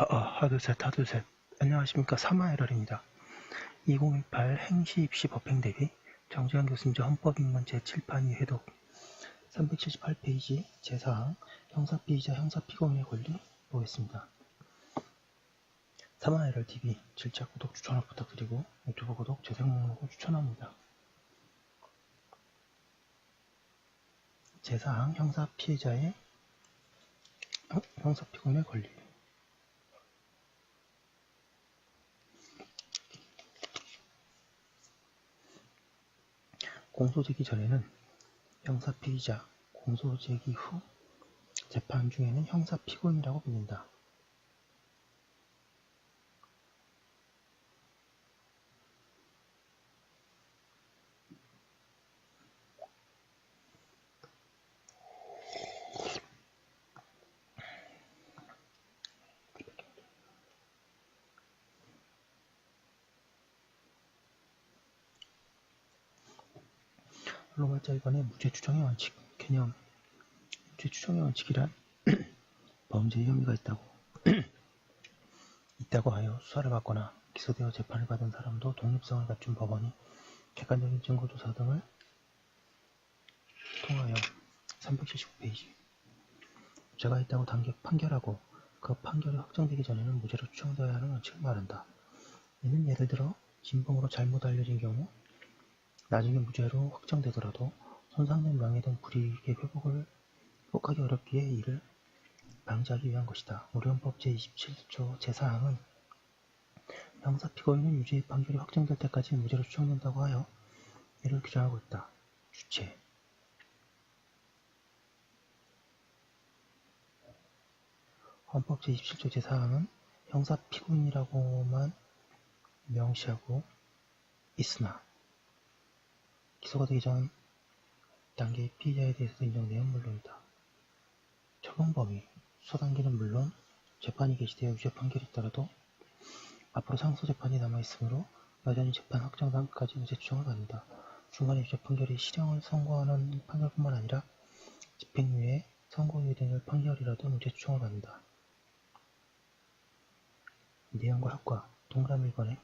하드셋. 안녕하십니까. 사마에럴입니다. 2018 행시 입시 법행 대비 정재환 교수님 헌법인문 제7판 2 회독 378페이지 제4항 형사피의자 형사피고인의 권리 보겠습니다. 사마에럴 TV 질차 구독 추천을 부탁드리고 유튜브 구독 재생 목록을 추천합니다. 제4항 형사피의자의 형사피고인의 권리. 공소제기 전에는 형사피의자, 공소제기 후 재판 중에는 형사피고인이라고 불린다. 로마자 1번의 무죄추정의 원칙 개념. 무죄추정의 원칙이란 범죄의 혐의가 있다고 하여 수사를 받거나 기소되어 재판을 받은 사람도 독립성을 갖춘 법원이 객관적인 증거조사 등을 통하여 379페이지 죄가 있다고 판결하고 그 판결이 확정되기 전에는 무죄로 추정되어야 하는 원칙을 말한다. 이는 예를 들어 진범으로 잘못 알려진 경우 나중에 무죄로 확정되더라도 손상된 명예 등 불이익의 회복하기 어렵기에 이를 방지하기 위한 것이다. 우리 헌법 제27조 제4항은 형사피고인은 유죄의 판결이 확정될 때까지 무죄로 추정된다고 하여 이를 규정하고 있다. 주체 헌법 제27조 제4항은 형사피고인이라고만 명시하고 있으나 기소가 되기 전 단계의 피의자에 대해서도 인정되면 물론이다. 적용 범위, 수사 단계는 물론 재판이 개시되어 유죄 판결이 있더라도 앞으로 상소 재판이 남아있으므로 여전히 재판 확정 단계까지 무죄 추정을 받는다. 중간에 유죄 판결이 실형을 선고하는 판결뿐만 아니라 집행유예, 선고유예 등의 판결이라도 무죄 추정을 받는다. 내용과 효과, 동그라미 1번에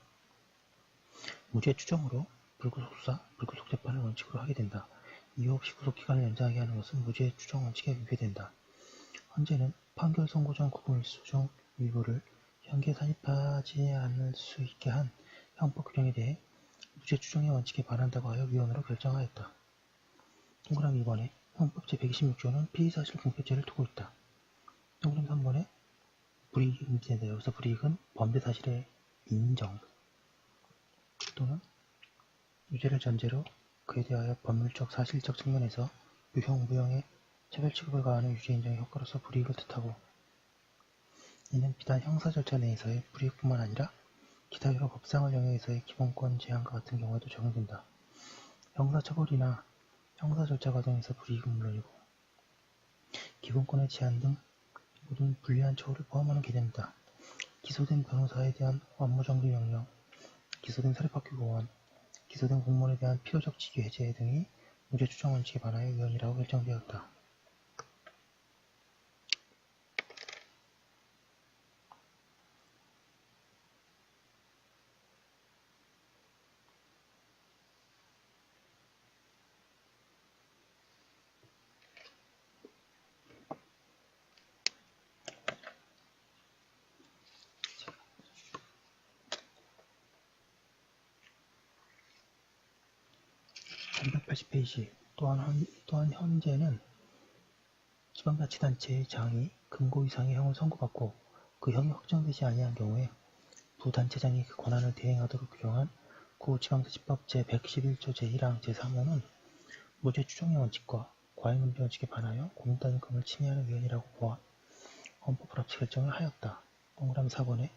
무죄 추정으로 불구속 수사, 불구속 재판을 원칙으로 하게 된다. 이유 없이 구속기간을 연장하게 하는 것은 무죄 추정 원칙에 위배된다. 헌재는 판결 선고 전 구금일수 중 일부를 현기에 산입하지 않을 수 있게 한 형법 규정에 대해 무죄 추정의 원칙에 반한다고 하여 위헌으로 결정하였다. 동그라미 2번에 헌법 제126조는 피의사실 공표죄를 두고 있다. 동그라미 3번에 불이익이 금지된다. 여기서 불이익은 범죄 사실의 인정 또는 유죄를 전제로 그에 대하여 법률적, 사실적 측면에서 유형, 무형의 차별 취급을 가하는 유죄 인정의 효과로서 불이익을 뜻하고 이는 비단 형사 절차 내에서의 불이익뿐만 아니라 기타 여러 법상을 영역에서의 기본권 제한과 같은 경우에도 적용된다. 형사처벌이나 형사 절차 과정에서 불이익은 물론이고 기본권의 제한 등 모든 불리한 처우를 포함하는 개념이다. 기소된 변호사에 대한 업무정지 명령, 기소된 사립학교 교원, 기소된 공무원에 대한 필요적 직위 해제 등이 무죄 추정 원칙에 반하여 위헌이라고 결정되었다. (380페이지) 또한 현재는 지방자치단체의 장이 금고 이상의 형을 선고받고 그 형이 확정되지 아니한 경우에 부단체장이 그 권한을 대행하도록 규정한 구지방자치법 제111조 제1항 제3호는 무죄 추정의 원칙과 과잉금지 원칙에 반하여 공익단위권을 침해하는 위헌이라고 보아 헌법을 합치 결정을 하였다. 동그라미 4번에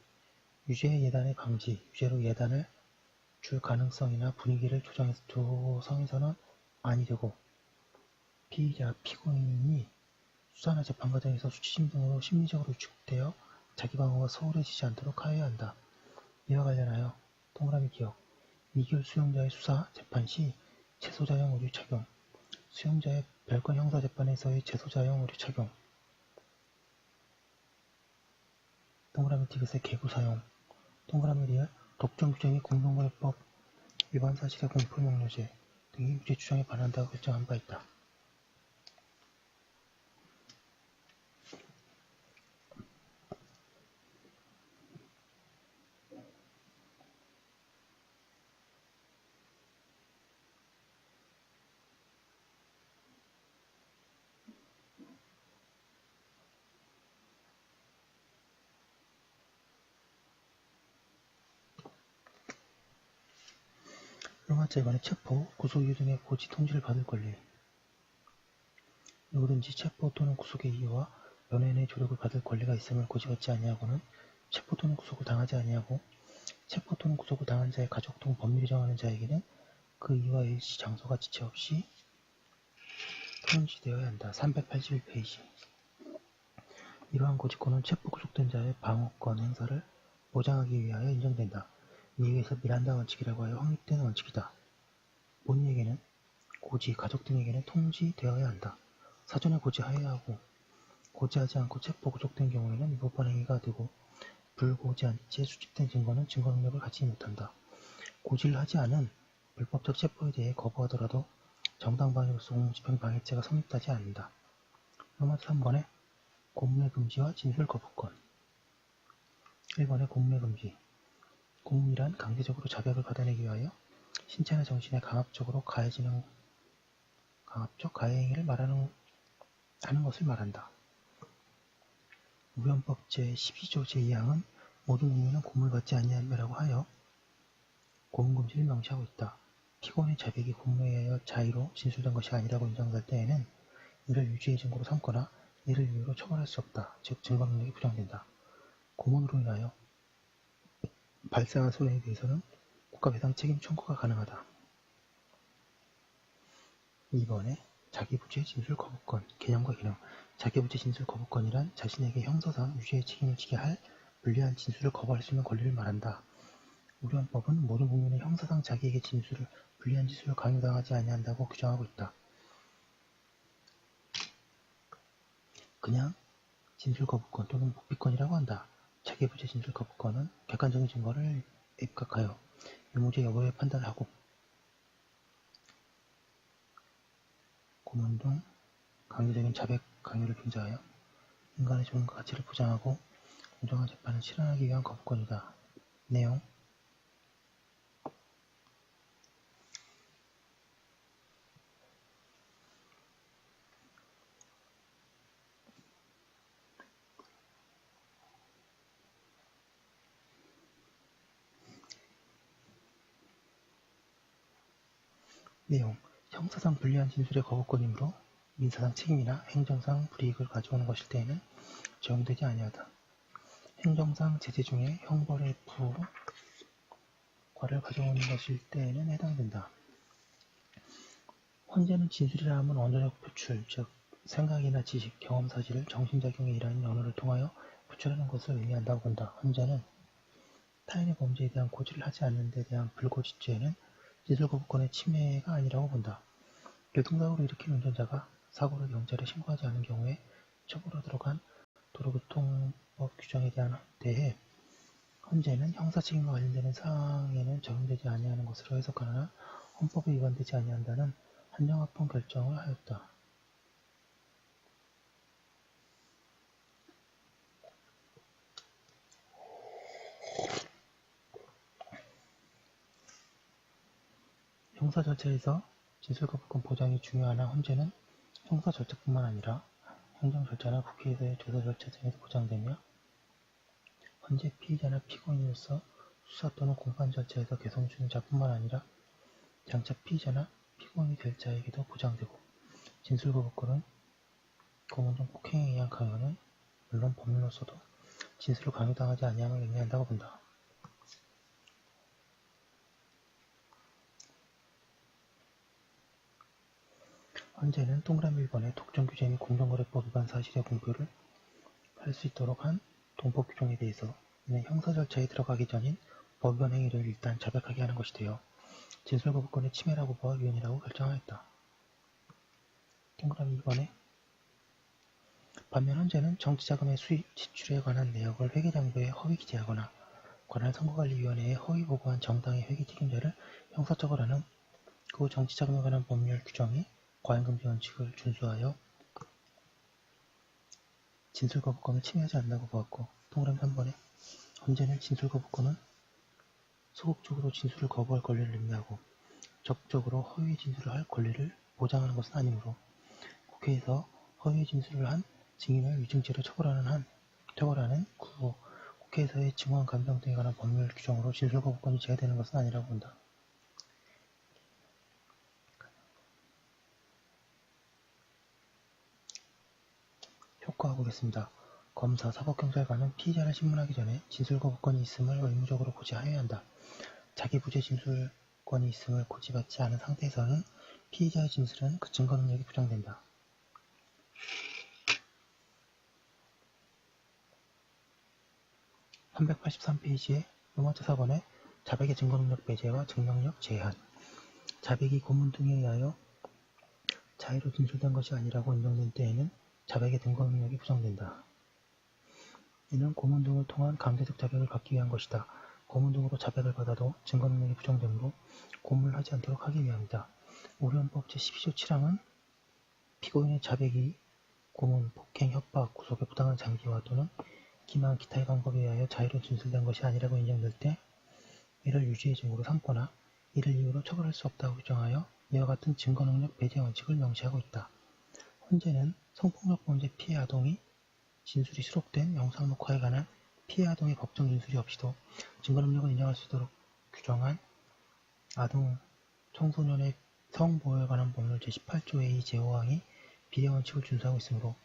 유죄의 예단의 방지, 유죄로 예단을 줄 가능성이나 분위기를 조성해서는 아니 되고 피의자, 피고인이 수사나 재판 과정에서 수치심 등으로 심리적으로 위축되어 자기 방어가 소홀해지지 않도록 하여야 한다. 이와 관련하여 동그라미 기억, 미결 수용자의 수사, 재판 시 재소자형 오류 착용, 수용자의 별건 형사재판에서의 재소자형 오류 착용 동그라미 티켓의 개구 사용, 동그라미 리얼, 독점 규제 및 공동거래법 위반 사실의 공표 명료제 등이 무죄 추정에 반한다고 결정한 바 있다. 로마자 2번의 체포, 구속이유 등의 고지 통지를 받을 권리. 누구든지 체포 또는 구속의 이유와 연회인의 조력을 받을 권리가 있음을 고지받지 아니하고는 체포 또는 구속을 당하지 아니하고 체포 또는 구속을 당한 자의 가족 등 법률이 정하는 자에게는 그 이유와 일시, 장소가 지체 없이 통지되어야 한다. 381페이지. 이러한 고지권은 체포 구속된 자의 방어권 행사를 보장하기 위하여 인정된다. 미국에서 미란다 원칙이라고 하여 확립된 원칙이다. 본에게는 고지, 가족 등에게는 통지되어야 한다. 사전에 고지하여야 하고 고지하지 않고 체포 구속된 경우에는 위법한 행위가 되고 불고지한 채 수집된 증거는 증거 능력을 갖지 못한다. 고지를 하지 않은 불법적 체포에 대해 거부하더라도 정당방위로서 공무집행 방해죄가 성립하지 않는다. 로마서 3번에 공문의 금지와 진술 거부권. 1번의 공문의 금지. 공문이란 강제적으로 자백을 받아내기 위하여 신체나 정신에 강압적 가해행위를 하는 것을 말한다. 우연법 제12조 제2항은 모든 국민은 고문을 받지 아니하며라고 하여 고문금지를 명시하고 있다. 피고인의 자백이 고문에 의하여 자의로 진술된 것이 아니라고 인정될 때에는 이를 유죄의 증거로 삼거나 이를 이유로 처벌할 수 없다. 즉 증거 능력이 부정된다. 고문으로 인하여 발생한 손해에 대해서는 국가배상 책임 청구가 가능하다. 2번에 자기부재 진술 거부권, 개념과 기능. 자기부재 진술 거부권이란 자신에게 형사상 유죄의 책임을 지게 할 불리한 진술을 거부할 수 있는 권리를 말한다. 우리헌법은 모든 국민은 형사상 자기에게 불리한 진술을 강요당하지 아니한다고 규정하고 있다. 그냥 진술 거부권 또는 묵비권이라고 한다. 자기부재 진술 거부권은 객관적인 증거를 입각하여 유무죄 여부에 판단하고 고문 등 강제적인 자백 강요를 금지하여 인간의 존엄과 가치를 보장하고 공정한 재판을 실현하기 위한 거부권이다. 내용 형사상 불리한 진술의 거부권이므로 민사상 책임이나 행정상 불이익을 가져오는 것일 때에는 적용되지 아니하다. 행정상 제재 중에 형벌의 부과를 가져오는 것일 때에는 해당된다. 헌재는 진술이라 함은 언어적 표출, 즉 생각이나 지식, 경험 사실을 정신작용의 일환인 언어를 통하여 표출하는 것을 의미한다고 본다. 헌재는 타인의 범죄에 대한 고지를 하지 않는 데 대한 불고지죄는 진술거부권의 침해가 아니라고 본다. 교통사고를 일으킨 운전자가 사고를 경찰에 신고하지 않은 경우에 처벌하도록 한 도로교통법 규정에 대해 헌재는 형사책임과 관련되는 사항에는 적용되지 아니하는 것으로 해석하나 헌법에 위반되지 아니한다는 한정합헌 결정을 하였다. 형사 절차에서 진술거부권 보장이 중요하나 헌재는 형사 절차뿐만 아니라 행정 절차나 국회에서의 조사 절차 등에도 보장되며 헌재 피의자나 피고인으로서 수사 또는 공판 절차에서 개성 주는 자뿐만 아니라 장차 피의자나 피고인이 될 자에게도 보장되고 진술거부권은 고문 등 폭행에 의한 강요는 물론 법률로서도 진술을 강요당하지 아니함을 의미한다고 본다. 헌재는 동그라미 1번의 독점 규제 및 공정거래법 위반 사실의 공표를 할 수 있도록 한 동법 규정에 대해서 이는 형사 절차에 들어가기 전인 법 위반 행위를 일단 자백하게 하는 것이 되어 진술거부권의 침해라고 보아 위헌이라고 결정하였다. 동그라미 2번에 반면 헌재는 정치자금의 수입, 지출에 관한 내역을 회계장부에 허위 기재하거나 관할 선거관리위원회에 허위 보고한 정당의 회계 책임자를 형사처벌하는 그 정치자금에 관한 법률 규정이 과잉금지 원칙을 준수하여 진술거부권을 침해하지 않는다고 보았고, 동그라미 3번에 헌재는 진술거부권은 소극적으로 진술을 거부할 권리를 의미하고 적극적으로 허위 진술을 할 권리를 보장하는 것은 아니므로 국회에서 허위 진술을 한 증인을 위증죄로 처벌하는 국회에서의 증언 감정 등에 관한 법률 규정으로 진술거부권이 제외되는 것은 아니라고 본다. 효과 보겠습니다. 검사, 사법경찰관은 피의자를 신문하기 전에 진술거부권이 있음을 의무적으로 고지하여야 한다. 자기부재 진술권이 있음을 고지받지 않은 상태에서는 피의자의 진술은 그 증거 능력이 부정된다. 383페이지의 음원자 4번에 자백의 증거능력 배제와 증명력 제한. 자백이 고문 등에 의하여 자의로 진술된 것이 아니라고 인정된 때에는 자백의 증거능력이 부정된다. 이는 고문 등을 통한 강제적 자백을 받기 위한 것이다. 고문 등으로 자백을 받아도 증거능력이 부정되므로 고문을 하지 않도록 하기 위함이다. 우리 헌법 제12조 7항은 피고인의 자백이 고문, 폭행, 협박, 구속의 부당한 장기화 또는 기망, 기타의 방법에 의하여 자의로 진술된 것이 아니라고 인정될 때 이를 유죄의 증거로 삼거나 이를 이유로 처벌할 수 없다고 규정하여 이와 같은 증거능력 배제 원칙을 명시하고 있다. 헌재는 성폭력 범죄 피해 아동이 진술이 수록된 영상 녹화에 관한 피해 아동의 법정 진술이 없이도 증거능력을 인정할 수 있도록 규정한 아동 청소년의 성보호에 관한 법률 제18조의 제5항이 비례 원칙을 준수하고 있으므로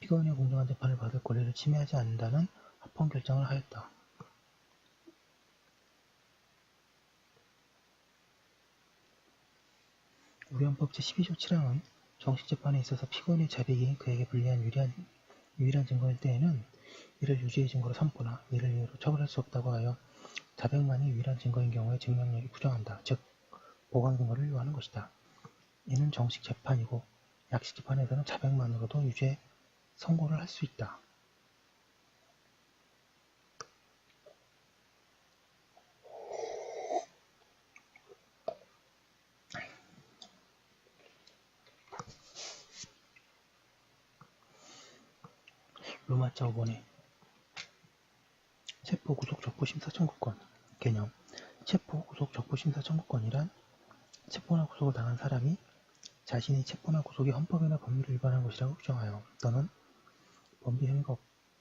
피고인의 공정한 재판을 받을 권리를 침해하지 않는다는 합헌 결정을 하였다. 우리 헌법 제12조 7항은 정식재판에 있어서 피고인의 자백이 그에게 불리한 유일한 증거일 때에는 이를 유죄의 증거로 삼거나 이를 이유로 처벌할 수 없다고 하여 자백만이 유일한 증거인 경우에 증명력이 부정한다. 즉, 보강 증거를 요하는 것이다. 이는 정식 재판이고 약식 재판에서는 자백만으로도 유죄 선고를 할 수 있다. 로마자 5번에 체포, 구속, 적부, 심사, 청구권 개념. 체포, 구속, 적부, 심사, 청구권이란 체포나 구속을 당한 사람이 자신의 체포나 구속이 헌법이나 법률을 위반한 것이라고 규정하여 또는 범죄 혐의가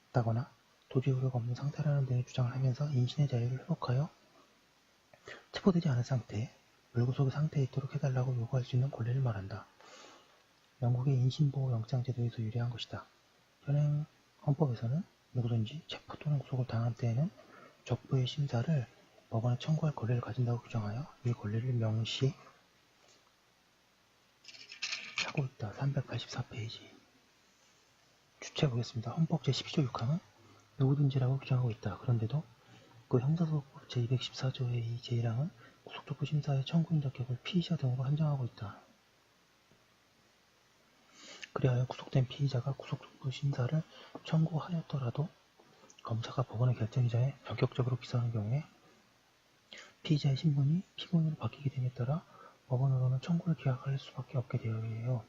없다거나 도주 우려가 없는 상태라는 등의 주장을 하면서 인신의 자유를 회복하여 체포되지 않은 상태에 불구속의 상태에 있도록 해달라고 요구할 수 있는 권리를 말한다. 영국의 인신보호영장제도에서 유래한 것이다. 현행 헌법에서는 누구든지 체포 또는 구속을 당한 때에는 적부의 심사를 법원에 청구할 권리를 가진다고 규정하여 이 권리를 명시하고 있다. 384페이지 주체 보겠습니다. 헌법 제12조 6항은 누구든지라고 규정하고 있다. 그런데도 그 형사소송법 제214조의 제1항은 구속적부 심사의 청구인 자격을 피의자 등으로 한정하고 있다. 그리하여 구속된 피의자가 구속적부 심사를 청구하였더라도 검사가 법원의 결정 이전에 전격적으로 기소하는 경우에 피의자의 신분이 피고인으로 바뀌게 됨에 따라 법원으로는 청구를 기각할 수밖에 없게 되어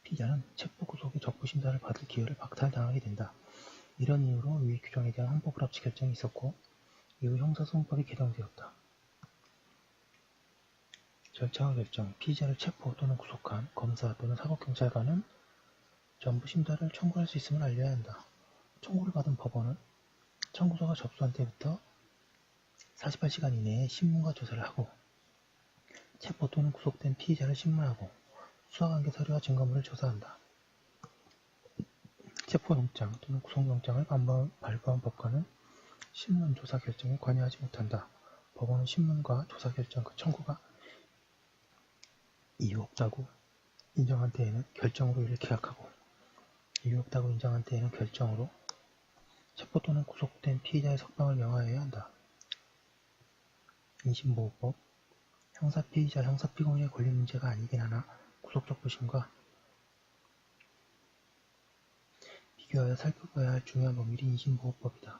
피의자는 체포 구속의 적부 심사를 받을 기회를 박탈당하게 된다. 이런 이유로 위 규정에 대한 헌법 합치 결정이 있었고 이후 형사소송법이 개정되었다. 절차와 결정. 피의자를 체포 또는 구속한 검사 또는 사법경찰관은 전부 심사를 청구할 수 있음을 알려야 한다. 청구를 받은 법원은 청구서가 접수한 때부터 48시간 이내에 신문과 조사를 하고 체포 또는 구속된 피의자를 신문하고 수사관계 서류와 증거물을 조사한다. 체포영장 또는 구속영장을 발부한 법관은 신문 조사 결정에 관여하지 못한다. 법원은 신문과 조사 결정 그 청구가 이유 없다고 인정한 때에는 결정으로 이를 기각하고 이유 없다고 인정한 때에는 결정으로 체포 또는 구속된 피의자의 석방을 명하여야 한다. 인신보호법 형사피의자, 형사피고인의 권리 문제가 아니긴 하나 구속적 부심과 비교하여 살펴봐야 할 중요한 법률이 인신보호법이다.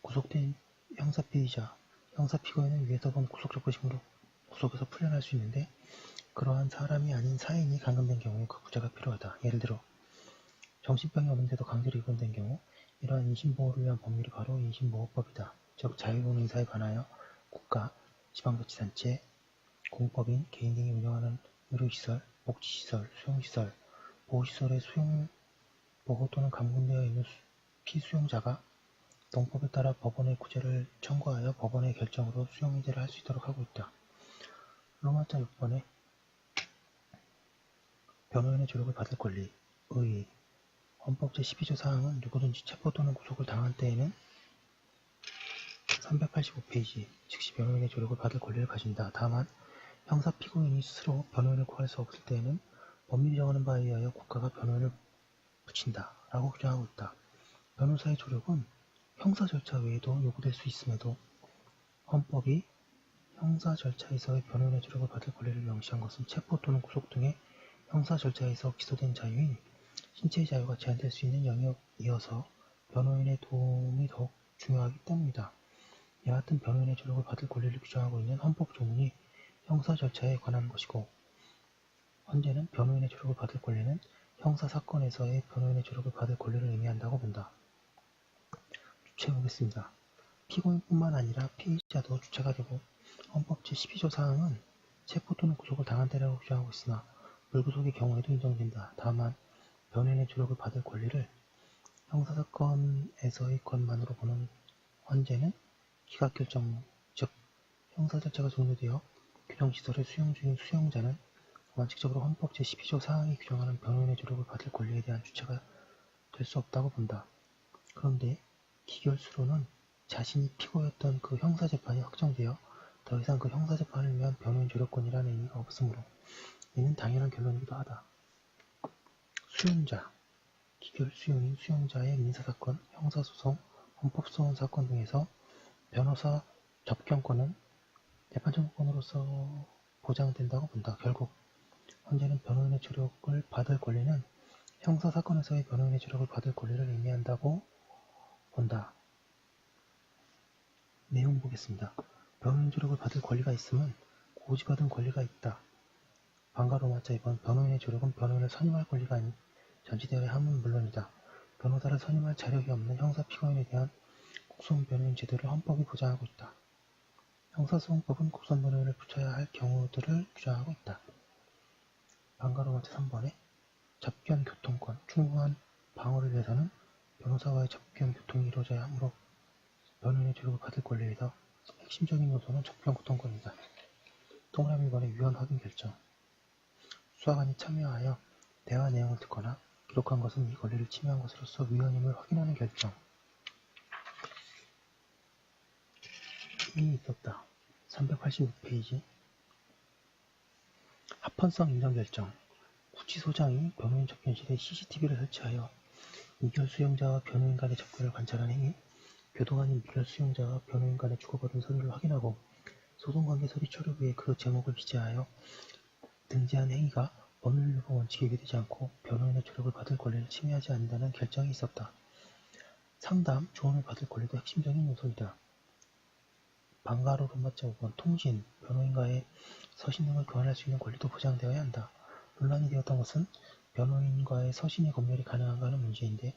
구속된 형사피의자, 형사피고인은 위에서 본 구속적부심으로 구속에서 풀려날 수 있는데 그러한 사람이 아닌 사인이 감금된 경우에 그 구제가 필요하다. 예를 들어 정신병이 없는데도 강제로 입원된 경우 이러한 인신보호를 위한 법률이 바로 인신보호법이다. 즉 자유로운 의사에 관하여 국가, 지방자치단체, 공법인, 개인 등이 운영하는 의료시설, 복지시설, 수용시설, 보호시설의 보호 또는 감금되어 있는 피수용자가 동법에 따라 법원의 구제를 청구하여 법원의 결정으로 수용해제를 할 수 있도록 하고 있다. 로마자 6번에 변호인의 조력을 받을 권리, 의, 헌법 제12조 사항은 누구든지 체포 또는 구속을 당한 때에는 385페이지, 즉시 변호인의 조력을 받을 권리를 가진다. 다만 형사 피고인이 스스로 변호인을 구할 수 없을 때에는 법률이 정하는 바에 의하여 국가가 변호인을 붙인다. 라고 규정하고 있다. 변호사의 조력은 형사 절차 외에도 요구될 수 있음에도 헌법이 형사 절차에서의 변호인의 조력을 받을 권리를 명시한 것은 체포 또는 구속 등의 형사 절차에서 기소된 자유인 신체의 자유가 제한될 수 있는 영역이어서 변호인의 도움이 더욱 중요하기 때문이다. 이와 같은 변호인의 조력을 받을 권리를 규정하고 있는 헌법 조문이 형사 절차에 관한 것이고 헌재는 변호인의 조력을 받을 권리는 형사 사건에서의 변호인의 조력을 받을 권리를 의미한다고 본다. 주체보겠습니다. 피고인뿐만 아니라 피의자도 주체가 되고 헌법 제12조 사항은 체포 또는 구속을 당한 때라고 규정하고 있으나 불구속의 경우에도 인정된다. 다만 변호인의 조력을 받을 권리를 형사사건에서의 것만으로 보는 헌재는 기각결정, 즉 형사절차가 종료되어 규정시설에 수용 중인 수용자는 원칙적으로 헌법 제12조 사항이 규정하는 변호인의 조력을 받을 권리에 대한 주체가 될 수 없다고 본다. 그런데 기결수로는 자신이 피고였던 그 형사재판이 확정되어 더 이상 그 형사재판을 위한 변호인 조력권이라는 의미가 없으므로 이는 당연한 결론이기도 하다. 수용자, 기결수용인 수용자의 민사사건, 형사소송, 헌법소원 사건 등에서 변호사 접견권은 재판청구권으로서 보장된다고 본다. 결국 헌재는 변호인의 조력을 받을 권리는 형사사건에서의 변호인의 조력을 받을 권리를 의미한다고 본다. 내용 보겠습니다. 변호인 조력을 받을 권리가 있으면 고지받은 권리가 있다. 방가로마자 2번 변호인의 조력은 변호인을 선임할 권리가 아닌 전치되어야 함은 물론이다. 변호사를 선임할 자력이 없는 형사 피고인에 대한 국선 변호인 제도를 헌법이 보장하고 있다. 형사소송법은 국선 변호인을 붙여야 할 경우들을 규정하고 있다. 방가로마자 3번에 접견 교통권, 충분한 방어를 위해서는 변호사와의 접견 교통이 이루어져야 하므로 변호인의 조력을 받을 권리에서 핵심적인 요소는 접견 교통권이다. 동그라미 1번의 위헌 확인 결정. 수사관이 참여하여 대화 내용을 듣거나 기록한 것은 이 권리를 침해한 것으로서 위헌임을 확인하는 결정. 이 있었다. 385페이지. 합헌성 인정 결정. 구치소장이 변호인 접견실에 CCTV를 설치하여 미결 수용자와 변호인 간의 접견을 관찰한 행위, 교도관이 미결 수용자와 변호인 간의 주고받은 서류를 확인하고 소송관계 서류 처리 후에 그 제목을 기재하여 등재한 행위가 법률유보 원칙에 위배되지 않고 변호인의 조력을 받을 권리를 침해하지 않는다는 결정이 있었다. 상담, 조언을 받을 권리도 핵심적인 요소이다. 방가로 로마자 5번 통신, 변호인과의 서신 등을 교환할 수 있는 권리도 보장되어야 한다. 논란이 되었던 것은 변호인과의 서신의 검열이 가능한가 하는 문제인데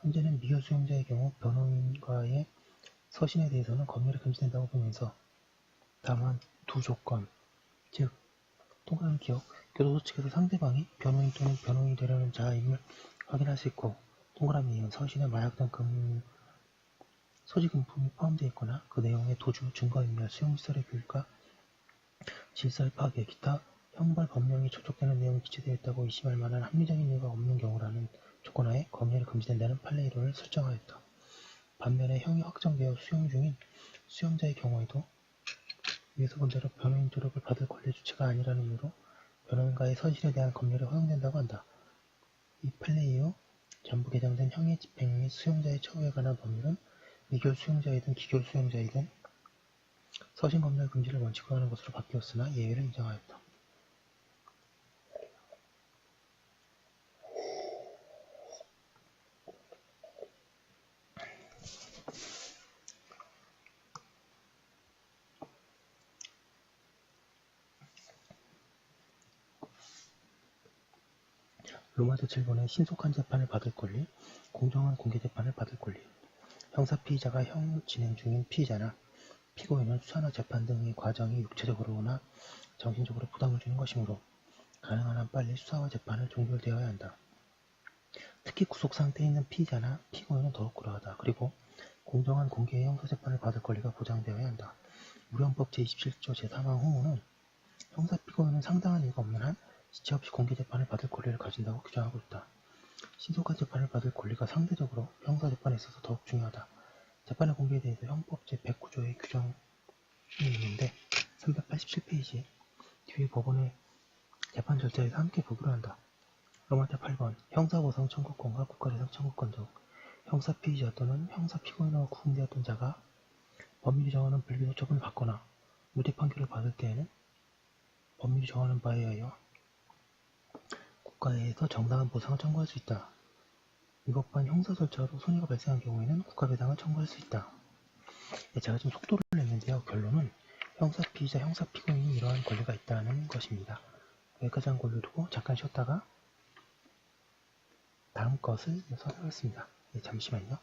현재는 미결 수용자의 경우 변호인과의 서신에 대해서는 검열이 금지된다고 보면서 다만 두 조건, 즉 동그라미 기억, 교도소 측에서 상대방이 변호인 또는 변호인이 되려는 자임을 확인할 수 있고 동그라미 이은 서신에 마약 등 소지금품이 포함되어 있거나 그 내용의 도주, 증거인멸, 수용시설의 교육과 질서의 파괴, 기타 형벌 법령이 저촉되는 내용이 기재되어 있다고 의심할 만한 합리적인 이유가 없는 경우라는 조건하에 검열이 금지된다는 판례 이론을 설정하였다. 반면에 형이 확정되어 수용 중인 수용자의 경우에도 위에서 본 대로 변호인 조력을 받을 권리 주체가 아니라는 이유로 변호인과의 서신에 대한 검열이 허용된다고 한다. 이 판례 이후 전부 개정된 형의 집행 및 수용자의 처우에 관한 법률은 미결 수용자이든 기결 수용자이든 서신 검열 금지를 원칙으로 하는 것으로 바뀌었으나 예외를 인정하였다. 로마제 7번의 신속한 재판을 받을 권리, 공정한 공개 재판을 받을 권리. 형사 피의자가 형 진행 중인 피의자나 피고인은 수사나 재판 등의 과정이 육체적으로나 정신적으로 부담을 주는 것이므로 가능한 한 빨리 수사와 재판을 종결되어야 한다. 특히 구속 상태에 있는 피의자나 피고인은 더욱 그러하다. 그리고 공정한 공개의 형사재판을 받을 권리가 보장되어야 한다. 우리 헌법 제27조 제3항 후문은 형사 피고인은 상당한 이유가 없는 한 지체 없이 공개 재판을 받을 권리를 가진다고 규정하고 있다. 신속한 재판을 받을 권리가 상대적으로 형사 재판에 있어서 더욱 중요하다. 재판의 공개에 대해서 헌법 제109조의 규정이 있는데 387페이지 뒤에 법원의 재판 절차에서 함께 보기로 한다. 로마제 8번 형사보상 청구권과 국가대상 청구권 등 형사 피의자 또는 형사 피고인으로 구분되었던 자가 법률이 정하는 불기소 처분을 받거나 무죄 판결을 받을 때에는 법률이 정하는 바에 의하여 국가에서 정당한 보상을 청구할 수 있다. 위법한 형사 절차로 손해가 발생한 경우에는 국가배상을 청구할 수 있다. 제가 좀 속도를 냈는데요. 결론은 형사 피의자, 형사 피고인이 이러한 권리가 있다는 것입니다. 여기까지 한 걸로 두고 잠깐 쉬었다가 다음 것을 설명하겠습니다. 잠시만요.